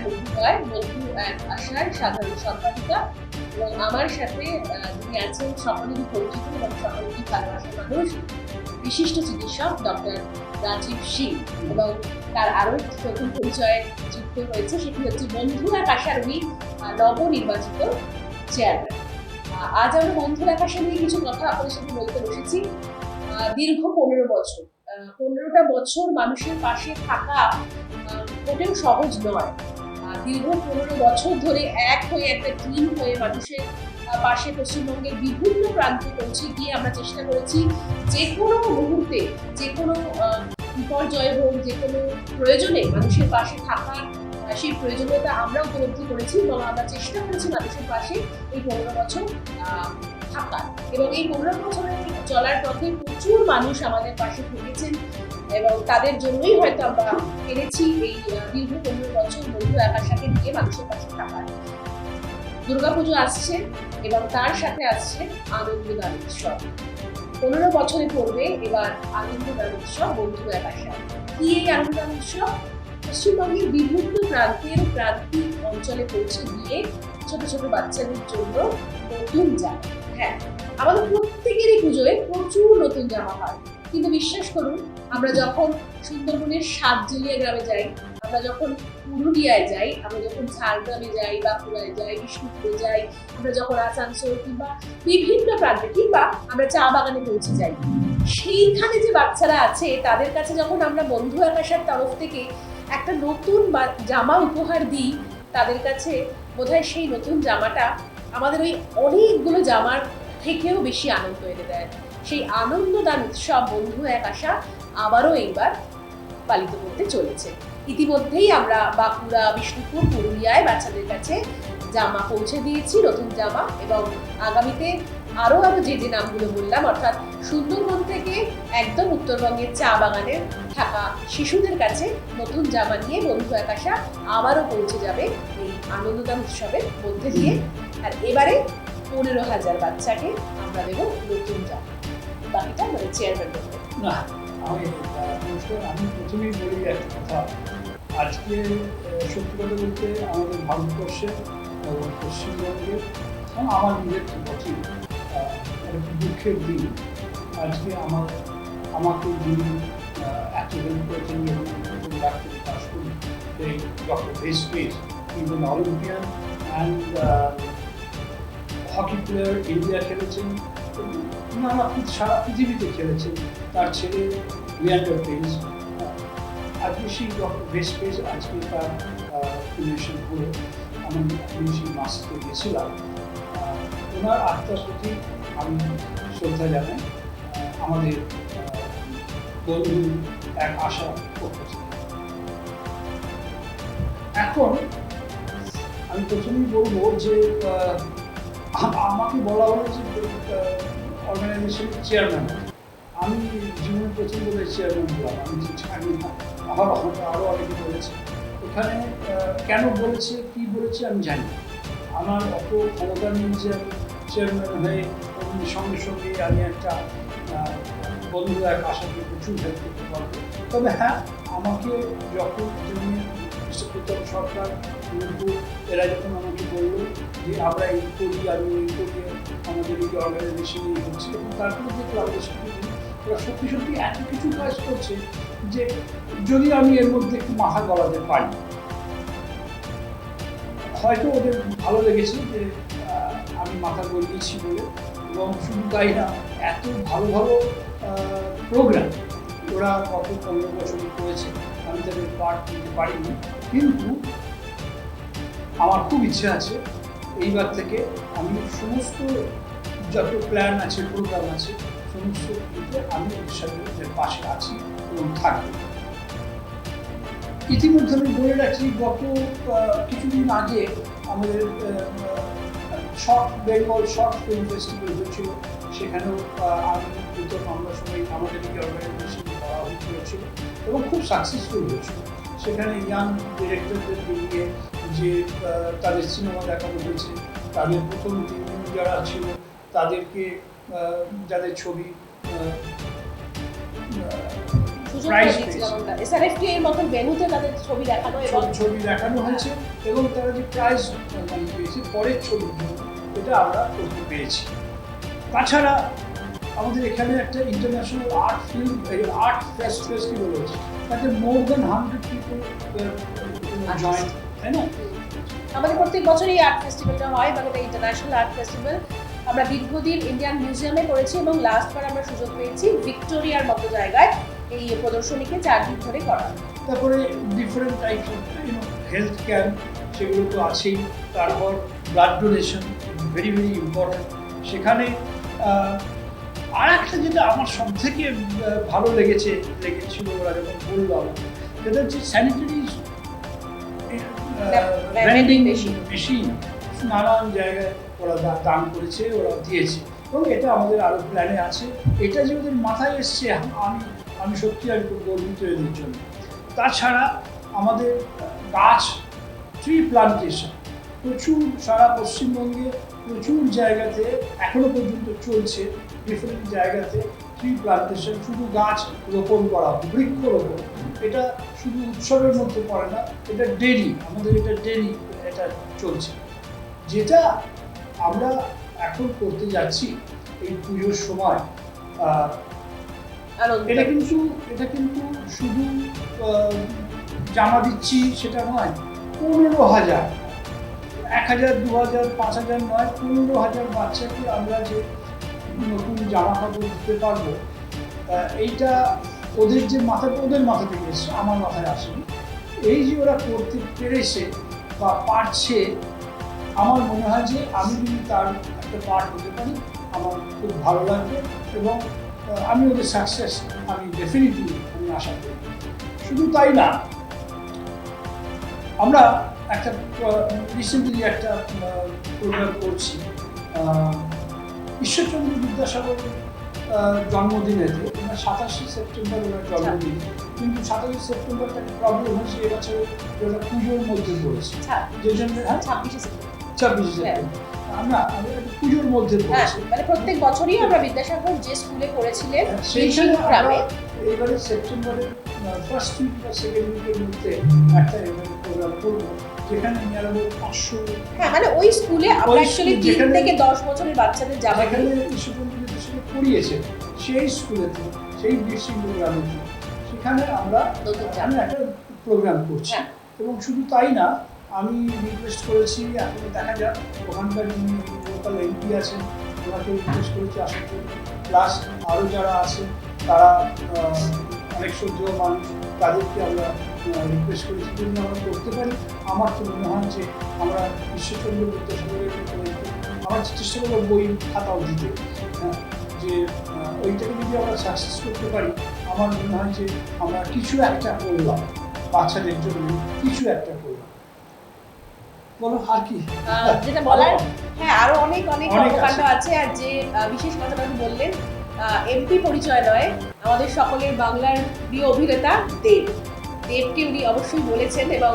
নদীদ্বয় বন্ধু এক আশার সাধারণ সম্পাদিকা এবং আমার সাথে যিনি আছেন সকলেরই পরিচিত এবং সকলেরই ভালোবাসার মানুষ, বিশিষ্ট চিকিৎসক ডক্টর রাজীব সিং। এবং তার আরো একটি নতুন পরিচয় যুক্ত হয়েছে, সেটি হচ্ছে বন্ধু এক আশার নবনির্বাচিত চেয়ারম্যান। আজ আমরা বন্ধু এক আশা নিয়ে কিছু কথা আপনাদের সাথে বলতে বসেছি। দীর্ঘ 15 বছর, 15টা বছর মানুষের পাশে থাকা মোটেও সহজ নয়। দীর্ঘ 15 বছর ধরে এক হয়ে একটা টিম হয়ে মানুষের পাশে পশ্চিমবঙ্গের বিভিন্ন প্রান্তে পৌঁছে গিয়ে আমরা চেষ্টা করেছি যে কোনো মুহূর্তে, যে কোনো বিপর্যয় হোক, যে কোনো প্রয়োজনে মানুষের পাশে থাকার সেই প্রয়োজনীয়তা আমরা উপলব্ধি করেছি এবং আমরা চেষ্টা করেছি মানুষের পাশে এই 15 বছর থাকার। এবং এই 15 বছরের চলার পথে প্রচুর মানুষ আমাদের পাশে থেকেছেন এবং তাদের জন্যই হয়তো আমরা পেরেছি এই দীর্ঘ 15 বছর বন্ধু এক আশাকে নিয়ে মানুষের পাশে থাকার। দুর্গাপুজো আসছে এবং তার সাথে আসছে আনন্দদান উৎসব। 15 বছরে পড়বে এবার আনন্দদান উৎসব বন্ধু এক আশা। কি এই আনন্দদান উৎসব? পশ্চিমবঙ্গের বিভিন্ন প্রান্তের প্রান্তিক অঞ্চলে পৌঁছে গিয়ে ছোট ছোট বাচ্চাদের জন্য নতুন জামা। হ্যাঁ, আমাদের প্রত্যেকেরই পুজোয় প্রচুর নতুন জামা হয়, কিন্তু বিশ্বাস করুন, আমরা যখন সুন্দরবনের সাতজেলিয়া গ্রামে যাই, আমরা যখন পুরুলিয়ায় যাই, আমরা যখন ঝাড়গ্রামে যাই, বাঁকুড়ায় যাই, বিষ্ণুপুরে যাই, আমরা যখন আসানসোল কিংবা বিভিন্ন প্রান্তে কিংবা আমরা চা বাগানে পৌঁছে যাই, সেইখানে যে বাচ্চারা আছে তাদের কাছে যখন আমরা বন্ধু এক আশার তরফ থেকে একটা নতুন জামা উপহার দিই, তাদের কাছে বোধহয় সেই নতুন জামাটা আমাদের ওই অনেকগুলো জামার থেকেও বেশি আনন্দ এনে দেয়। সেই আনন্দদান উৎসব বন্ধু এক আশা আবারও এইবার পালিত করতে চলেছে। ইতিমধ্যেই আমরা বাঁকুড়া, বিষ্ণুপুর, পুরুলিয়ায় বাচ্চাদের কাছে জামা পৌঁছে দিয়েছি, নতুন জামা। এবং আগামীতে আরো যে নামগুলো বললাম, অর্থাৎ সুন্দরবন থেকে একদম উত্তরবঙ্গের চা বাগানে থাকা শিশুদের কাছে নতুন জামা নিয়ে বন্ধু এক আশা আবারও পৌঁছে যাবে এই আনন্দদান উৎসবের মধ্যে দিয়ে। আর এবারে 15,000 বাচ্চাকে আমরা দেবো নতুন জামা। বাকিটা মানে চেয়ারম্যান বলবে। না, আমি প্রথমেই বলি একটা কথা। আজকে সত্যি কথা বলতে আমাদের ভারতবর্ষে এবং পশ্চিমবঙ্গের আমার নিজের বছর একটা দুঃখের দিন। আজকে আমাকে যিনি এত হেল্প করেছেন যখন নতুন ডাক্তারি পাস করি, এই doctor ভেসপেস, is an Olympian and hockey player, India খেলেছেন, নানা সারা পৃথিবীতে খেলেছেন। তার ছেলে লিয়ান্ডার পেজ, আজকে সেই ডক্টর ভেসপেস আজকে তার ডোনেশন হলো। আমি সেই মাসিতে গেছিলাম। ওনার আত্মার প্রতি আমি শ্রদ্ধা জানাই। আমাদের বন্ধু এক আশা করছে। এখন আমি প্রথমেই বলবো যে আমাকে বলা হলো যে অর্গানাইজেশনের চেয়ারম্যান। আমি জীবনে প্রথম বলে চেয়ারম্যান হলাম, আমি জানি না, আরও অনেকে বলেছে। এখানে কেন বলেছে, কি বলেছে আমি জানি না। আমার অত ক্ষমতা নেই যে আমি চেয়ারম্যান হয়ে সঙ্গে সঙ্গে আমি একটা বন্ধু এক আশাকে প্রচুর হেল্প করতে পারবো। তবে হ্যাঁ, আমাকে যখন প্রথম সরকার এরা যখন আমাকে বললো যে আমরা এই করি, আমি এই করি, আমাদের এই অর্গানাইজেশন এই হচ্ছে, এবং তারপরে দেখলাম ওরা সত্যি সত্যি এত কিছু কাজ করছে যে যদি আমি এর মধ্যে একটু মাথা গলাতে পারি, হয়তো ওদের ভালো লেগেছে যে আমি মাথা গলিয়েছি বলে। এবং শুধু তাই না, এত ভালো ভালো প্রোগ্রাম ওরা গত 15 বছর করেছে, আমি তাদের পার্ট নিতে পারিনি। কিন্তু আমার খুব ইচ্ছে আছে এইবার থেকে আমি সমস্ত যত প্ল্যান আছে, প্রোগ্রাম আছে, সমস্ত কিছুতে আমি ওদের সাথে ওদের পাশে আছি এবং থাকবো। ইতিমধ্যে আমি বলে রাখি, গত কিছুদিন আগে আমাদের short Bengal short film festival হয়েছিল। সেখানেও আমি প্রথম আমরা সবাই আমাদের এই অর্গানাইজেশন করা হয়েছিল এবং খুব সাকসেসফুল হয়েছিল। সেখানে ইয়াং ডিরেক্টরদেরকে নিয়ে যে তাদের সিনেমা দেখানো হয়েছে, তাদের প্রথম 3 দিন যারা ছিল তাদেরকে যাদের ছবি প্রাইজ দিয়েছিলাম আমরা এসআরএফটি এর মতন ভেন্যুতে তাদের ছবি দেখানো এবং ছবি দেখানো হয়েছে এবং তারা যে প্রাইজ পেয়েছে পরের ছবির জন্য, এটা আমরা করতে পেরেছি। তাছাড়া আমাদের এখানে একটা ইন্টারন্যাশনাল আর্ট ফেস্টিভ্যাল হচ্ছে, তাতে মোর দ্যান 100 পিপল জয়েন, তাই না? আমাদের প্রত্যেক বছরই আর্ট ফেস্টিভ্যালটা হয়, মানে ইন্টারন্যাশনাল আর্ট ফেস্টিভ্যাল। আমরা দীর্ঘদিন ইন্ডিয়ান মিউজিয়ামে করেছি এবং লাস্টবার আমরা সুযোগ পেয়েছি ভিক্টোরিয়ার মতো জায়গায় এই প্রদর্শনীকে 4 দিন ধরে করা। তারপরে different types of health camp, সেগুলো তো আছেই। তারপর blood donation, very very important. সেখানে আর একটা যেটা আমার সব থেকে ভালো লেগেছিল ওরা যখন বললো আমাকে, সেটা হচ্ছে স্যানিটারি ভেন্ডিং মেশিন নানান জায়গায় ওরা দান করেছে, ওরা দিয়েছে এবং এটা আমাদের আরও প্ল্যানে আছে। এটা যে ওদের মাথায় এসছে, আমি সত্যি আর খুব গর্বিত এদের জন্য। তাছাড়া আমাদের গাছ, ট্রি প্লান্টেশন প্রচুর সারা পশ্চিমবঙ্গে প্রচুর জায়গাতে এখনো পর্যন্ত চলছে। ডিফারেন্ট জায়গাতে ট্রি প্লান্টেশন, শুধু গাছ রোপণ করা, বৃক্ষরোপণ। এটা শুধু উৎসবের মধ্যে পড়ে না, এটা ডেইলি, আমাদের এটা ডেইলি এটা চলছে। যেটা আমরা এখন করতে যাচ্ছি এই পুজোর সময়, এটা কিন্তু শুধু জামা দিচ্ছি সেটা নয়, 15,000, 1,000, 2,000, 5,000 নয়, 15,000 বাচ্চাকে আমরা যে নতুন জামা কাপড় দিতে পারবো, এইটা ওদের মাথা থেকে এসছে, আমার মাথায় আসেনি। এই যে ওরা করতে পেরেছে বা পারছে, আমার মনে হয় যে আমি যদি তার একটা পার্ট হতে পারি আমার খুব ভালো লাগবে এবং আমি ওদের সাকসেস আমি ডেফিনেটলি আশা করি। শুধু তাই না, আমরা একটা রিসেন্টলি একটা প্রোগ্রাম করছি ঈশ্বরচন্দ্র বিদ্যাসাগরের জন্মদিনেতে। 27 সেপ্টেম্বর ওনার জন্মদিন, কিন্তু 27 সেপ্টেম্বরটা একটা প্রবলেম হয়েছে এবছর, ওটা পুজোর মধ্যে পড়েছে, যে জন্য 26 সেপ্টেম্বর আমরা পুজোর মধ্যে পড়েছি। মানে প্রত্যেক বছরই আমরা বিদ্যাসাগর যে স্কুলে করেছিলেন সেইখানে এবারে সেপ্টেম্বরের ফার্স্ট উইক বা সেকেন্ড উইকের মধ্যে একটা প্রোগ্রাম করবো, যেখানে নিয়ে আরো 500, মানে ওই স্কুলে আমরা অ্যাকচুয়ালি 3 থেকে 10 বছরের বাচ্চাদের যাবে, যেখানে ঈশ্বরচন্দ্র বিদ্যাসাগর পড়িয়েছে সেই স্কুলেতে, সেই বীরসিংহ গ্রামেতে, সেখানে আমরা একটা প্রোগ্রাম করছি। এবং শুধু তাই না, আমি রিকোয়েস্ট করেছি, এখন দেখা যাক ওখানকার যিনি লোকাল এমপি আছেন ওনাকে রিকোয়েস্ট করেছি আসার জন্য, প্লাস আরও যারা আছেন তারা অনেক শ্রদ্ধেয় মানুষ, তাদেরকে আমরা রিকোয়েস্ট করেছি যদি আমরা করতে পারি। আমার তো মনে হয় যে আমরা ঈশ্বরচন্দ্র বিদ্যাসাগরের আমার চেষ্টা করবো বই খাতাও দিতে, যে ওইটাকে যদি আমরা সাকসেস করতে পারি, আমার মনে হয় যে আমরা কিছু একটা করলাম বাচ্চাদের জন্য, কিছু একটা করলাম। বলো আর কি যেটা বলার, আরো অনেক কর্মকাণ্ড আছে। আর যে বিশেষ কথাটা বললেন, এমপি পরিচয় নয়, আমাদের সকলের বাংলার প্রিয় অভিনেতা দেবকে উনি অবশ্যই বলেছেন এবং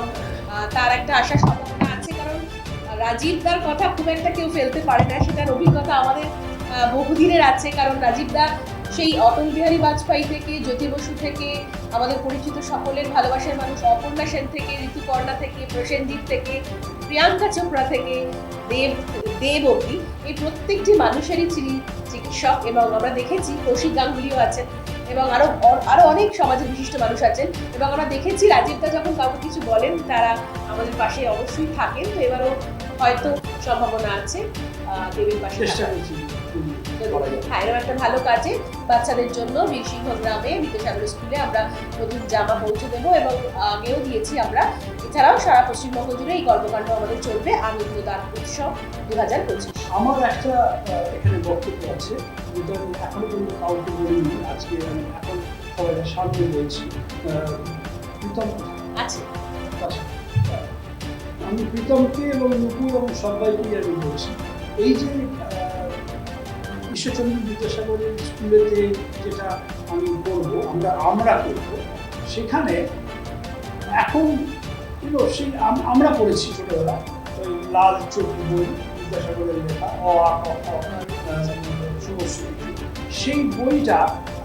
তার একটা আশার সম্ভাবনা আছে, কারণ রাজীবদার কথা খুব একটা কেউ ফেলতে পারে না, সেটার অভিজ্ঞতা আমাদের বহুদিনের আছে। কারণ রাজীবদা সেই অটল বিহারী বাজপেয়ী থেকে, জ্যোতি বসু থেকে, আমাদের পরিচিত সকলের ভালোবাসার মানুষ অপর্ণা সেন থেকে, ঋতুপর্ণা থেকে, প্রসেনজিৎ থেকে, প্রিয়াঙ্কা চোপড়া থেকে, দেব অবধি, এই প্রত্যেকটি মানুষেরই চিকিৎসক। এবং আমরা দেখেছি কৌশিক গাঙ্গুলিও আছেন এবং আরো অনেক সমাজের বিশিষ্ট মানুষ আছেন। এবং আমরা দেখেছি রাজীবদা যখন কাউকে কিছু বলেন তারা আমাদের পাশে অবশ্যই থাকেন। তো এবারও হয়তো সম্ভাবনা আছে দেবের পাশে। এরকম একটা ভালো কাজে বাচ্চাদের জন্য বীরসিংহ গ্রামে বিদ্যাসাগর স্কুলে আমরা নতুন জামা পৌঁছে দেবো এবং আগেও দিয়েছি আমরা। এছাড়াও সারা পশ্চিমবঙ্গ জুড়ে এই কর্মকাণ্ড আমাদের চলবে। আনন্দদান উৎসব 2025। আমার একটা এখানে বক্তব্য আছে, যেটা আমি এখনো পর্যন্ত কাউকে বলিনি, আজকে আমি এখন সবাই সামনে বলছি। প্রীতম আছে, আমি প্রীতমকে এবং নুপুর এবং সবাইকেই আমি বলছি, এই যে ঈশ্বরচন্দ্র বিদ্যাসাগরের স্কুলেতে যেটা আমি করবো, আমরা করবো, সেখানে এখন সেই আমরা পড়েছি ছোটবেলা ওই লাল চোখি বই, বিদ্যাসাগরের লেখা শুভশ্রী, সেই বইটা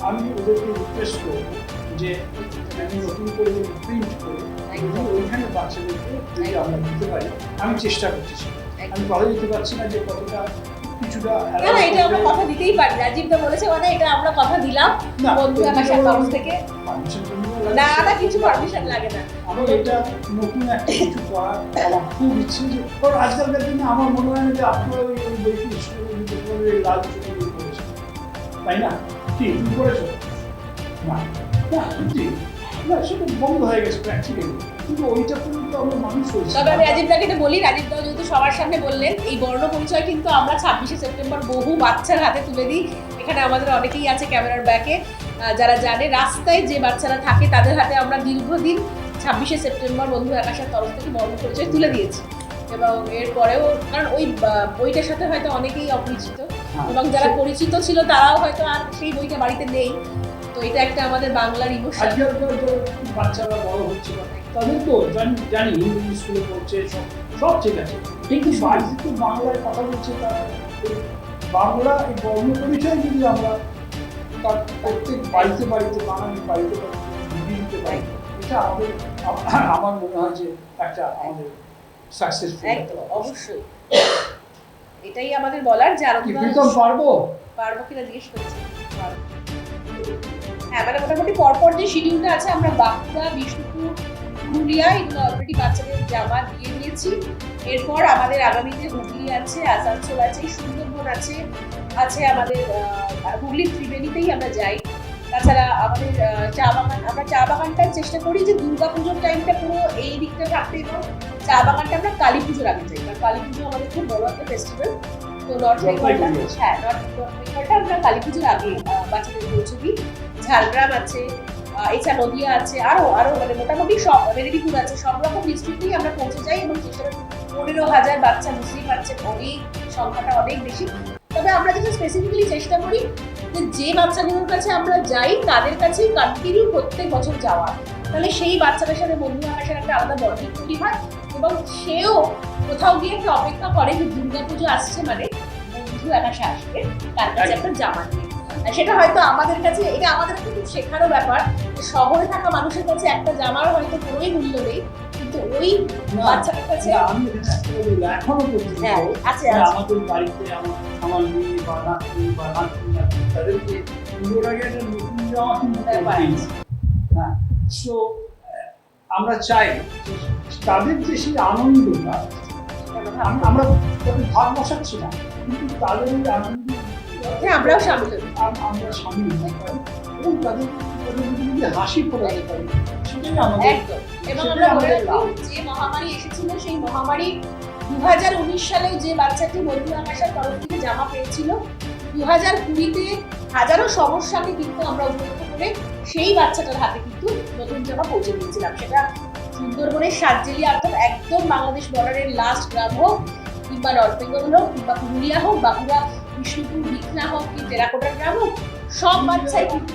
আমি ওদেরকে রিকোয়েস্ট করবো যে আমি নতুন করে প্রিন্ট করে যদি ওইখানে বাচ্চাদেরকে যদি আমরা দিতে পারি, আমি চেষ্টা করছি সেটা। আমি কথা দিতে পারছি না যে কতটা কিছুটা না না, এটা আমরা কথা দিতেই পারি। রাজীব দা বলেছে মানে এটা আমরা কথা দিলাম না, বন্ধু আকাশের তরফ থেকে। পারমিশন না না, কিছু পারমিশন লাগে না। আমার এটা নতুন একটা কিছু করার আমার খুব ইচ্ছে, যে কারণ আজকালকার দিনে আমার মনে হয় না যে আপনারা ওই বইটি স্কুলে লাল চুটি দিয়ে করেছেন, তাই না? কি তুমি করেছো? না না, সত্যি না, সেটা বন্ধ হয়ে গেছে প্র্যাকটিক্যালি, কিন্তু ওইটা পর্যন্ত আমরা মানুষ হয়েছি। তবে আমি রাজীব দাকে এটা বলি, রাজীব দা যেহেতু সবার সামনে বললেন, এই বর্ণ পরিচয় কিন্তু আমরা 26শে সেপ্টেম্বর বহু বাচ্চার হাতে তুলে দিই। এখানে আমাদের অনেকেই আছে ক্যামেরার ব্যাকে, যারা জানে রাস্তায় যে বাচ্চারা থাকে তাদের হাতে আমরা দীর্ঘদিন 26শে সেপ্টেম্বর বন্ধু আকাশের তরফ থেকে বর্ণ পরিচয় তুলে দিয়েছি। এবং এরপরেও কারণ ওই বইটার সাথে হয়তো অনেকেই অপরিচিত, এবং যারা পরিচিত ছিল তারাও হয়তো আর সেই বইটা বাড়িতে নেই। তো এটা একটা আমাদের বাংলার ইমোশন। আজকালকার যে বাচ্চারা বড় হচ্ছে তাদের তো জানি ইংরেজি স্কুলে পড়ছে, সব ঠিক আছে, কিন্তু বাড়িতে তো বাংলায় কথা বলছে, তারা বাংলা এই বর্ণ পরিচয় যদি আমরা তার প্রত্যেক বাড়িতে বাঙালি বাড়িতে ঢুকিয়ে দিতে পারি, এটা আমাদের আমার মনে হয় যে একটা আমাদের সাকসেসফুল। একদম অবশ্যই এটাই আমাদের বলার, যে আরো পারবো কিনা জিজ্ঞেস করছি। হ্যাঁ, মানে মোটামুটি পরপর যে শিডিউলটা আছে, আমরা বাঁকুড়া, বিষ্ণুপুর, পুরুলিয়া এগুলো অলরেডি বাচ্চাদের জামা দিয়ে দিয়েছি। এরপর আমাদের আগামীতে হুগলি আছে, আসানসোল আছে, সুন্দরবন আছে, আমাদের হুগলি ত্রিবেণীতেই আমরা যাই। তাছাড়া আমাদের আমরা চা বাগানটার চেষ্টা করি যে দুর্গাপুজোর টাইমটা পুরো এই দিকটা থাকতে, এবং চা বাগানটা আমরা কালী পুজোর আগে যাই, কারণ কালী পুজো আমাদের খুব বড় একটা ফেস্টিভ্যাল। তো নর্থ বেঙ্গলটা আমরা কালী পুজোর আগে বাচ্চাদের পৌঁছে দিই। ঝাড়গ্রাম আছে, এছাড়া নদিয়া আছে, আরো মানে মোটামুটি সব, মেদিনীপুর আছে, সব রকম ডিস্ট্রিক্টেই আমরা পৌঁছে যাই। এবং চেষ্টা 15,000 বাচ্চা, বুঝতেই পারছেন অনেক সংখ্যাটা অনেক বেশি। তবে আমরা যেটা স্পেসিফিক্যালি চেষ্টা করি যে বাচ্চাগুলোর কাছে আমরা যাই তাদের কাছে কন্টিনিউ প্রত্যেক বছর যাওয়া, তাহলে সেই বাচ্চাদের সাথে বন্ধু আকাশের একটা আলাদা বন্ডিং তৈরি হয়, এবং সেও কোথাও গিয়ে একটা অপেক্ষা করে যে দুর্গাপুজো আসছে মানে বন্ধু আকাশে আসবে, তার কাছে একটা জামা নিয়ে। সেটা হয়তো আমাদের কাছে, এটা আমাদের একটা খুব শেখারও ব্যাপার। শহরে থাকা মানুষের কাছে একটা জামার হয়তো কোনোই মূল্য নেই, কিন্তু ওই বাচ্চাটার কাছে আমি এখনো পর্যন্ত আমাদের বাড়িতে আমার মেয়ে বা নাতি বা নাতনি তাদেরকে পুজোর আগে একটা নতুন জামা কিনতে পারি। হ্যাঁ, সো আমরা চাই তাদের যে সেই আনন্দটা, আমরা ভাগ বসাচ্ছি না, কিন্তু তাদের এই আনন্দ আমরাও সামনে আমরা সামনে নিতে পারি, এবং তাদের হাসি ফোটাতে পারি, সেটাই আমাদের। একদম। এবং আমরা বলে রাখি যে মহামারী এসেছিল, সেই মহামারী 2019 সালে যে বাচ্চাটি বন্ধু আকাশের তরফ থেকে জামা পেয়েছিল, 2020-তে হাজারো সমস্যাকে কিন্তু আমরা উপেক্ষা করে সেই বাচ্চাটার হাতে কিন্তু নতুন জামা পৌঁছে দিয়েছিলাম। সেটা সুন্দরবনের সাতজেলিয়া, অর্থাৎ একদম বাংলাদেশ বর্ডারের লাস্ট গ্রাম হোক, কিংবা নর্থ বেঙ্গল হোক, কিংবা পুরুলিয়া হোক, বাঁকুড়া, বিষ্ণুপুর, দীঘা হোক, কি টেরাকোটার গ্রাম হোক, সব বাচ্চাই কিন্তু